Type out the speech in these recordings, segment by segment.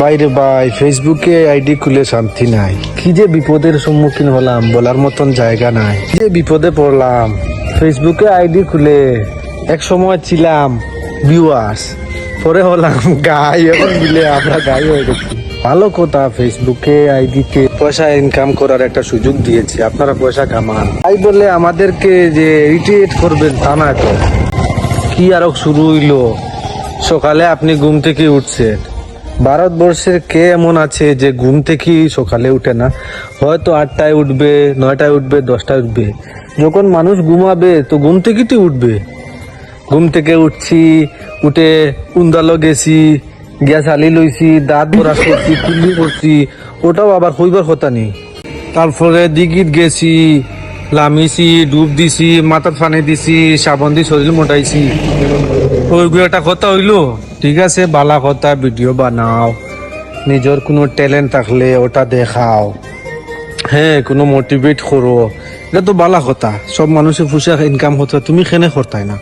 বাইরে ভাই, ফেসবুকে আইডি খুলে শান্তি নাই। কি যে বিপদের সম্মুখীন হলাম, বলার মতন জায়গা নাই। কি যে বিপদে পড়লাম। ফেসবুকে আইডি খুলে এক সময় ছিলাম ভিউয়ার্স, পরে হলাম গাই। এখন মিলে আমরা গাই হয়ে গেছি। ভালো কথা, ফেসবুকে আইডিতে পয়সা ইনকাম করার একটা সুযোগ দিয়েছে, আপনারা পয়সা কামান। তাই বলে আমাদেরকে যে ইরিটেট করবেন তা না তো। কি আরো শুরু হইলো? সকালে আপনি ঘুম থেকে উঠছেন। ভারতবর্ষের কে এমন আছে যে ঘুম থেকে সকালে উঠে না? হয়তো 8টায় উঠবে, 9টায় উঠবে, 10টায় উঠবে। যখন মানুষ ঘুমাবে তো ঘুম থেকেই তো উঠবে। ঘুম থেকে উঠছি, উঠে উন্দালো গেছি, গ্যাস আলি লইছি, দাঁত ব্রাশ করছি, কুল্লি করছি, ওটাও আবার হইবার কথা নেই। তারপরে দিঘিত গেছি, লামিছি, ডুব দিছি, মাথার ফানে দিছি, সাবান দিয়ে শরীর মোটাইছি। ওইগুলো একটা কথা হইলো? ঠিক আছে, বালা কথা, ভিডিও বানাও, নিজের কোনো ট্যালেন্ট থাকলে ওটা দেখাও, হ্যাঁ, কোনো মোটিভেট করো, এটা তো বালা কথা। সব মানুষের পয়সা ইনকাম হতো, তুমি কেনে করতাই না?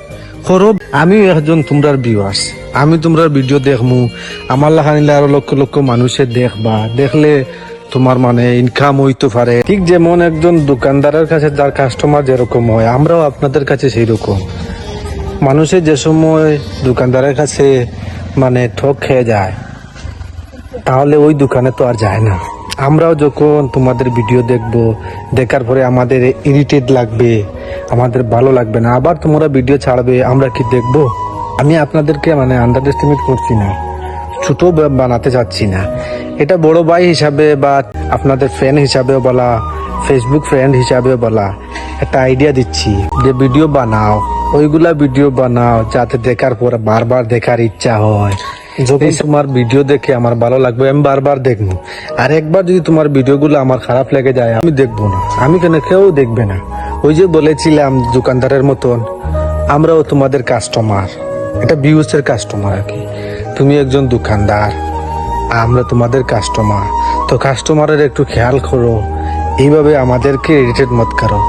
করো। আমি একজন তোমরার ভিউয়ার্স, আমি তোমরার ভিডিও দেখমু, আমার লেখা নিলে আরো লক্ষ লক্ষ মানুষের দেখবা, দেখলে তোমার মানে ইনকাম হইতে পারে। ঠিক যেমন একজন দোকানদারের কাছে যার কাস্টমার যেরকম হয়, আমরাও আপনাদের কাছে সেই রকম। মানুষের যে সময় দোকানদারের কাছে মানে ঠক খেয়ে যায়, তাহলে ওই দোকানে তো আর যায় না। আমরাও যখন তোমাদের ভিডিও দেখব, দেখার পরে আমাদের ইরিটেট লাগবে, আমাদের ভালো লাগবে না, আবার তোমরা ভিডিও ছাড়বে, আমরা কি দেখব? আমি আপনাদেরকে মানে আন্ডার এস্টিমেট করছি না, ছোট বানাতে চাচ্ছি না। এটা বড় ভাই হিসাবে বা আপনাদের ফ্রেন্ড হিসাবেও বলা, ফেসবুক ফ্রেন্ড হিসাবেও বলা, একটা আইডিয়া দিচ্ছি যে ভিডিও বানাও, ওইগুলা ভিডিও বানাও যাতে দেখার পর বারবার দেখার ইচ্ছা হয়। যখন তোমার ভিডিও দেখে আমার ভালো লাগবে, আমি বারবার দেখবো। আর একবার যদি তোমার ভিডিওগুলো আমার খারাপ লেগে যায়, আমি দেখবো না। আমি কেন, কেউ দেখবে না। ওই যে বলেছিলাম দোকানদারের মতন, আমরাও তোমাদের কাস্টমার, এটা ভিউসের কাস্টমার আর কি। তুমি একজন দোকানদার, আমরা তোমাদের কাস্টমার। তো কাস্টমারের একটু খেয়াল করো, এইভাবে আমাদেরকে ইরিটেট মত করো।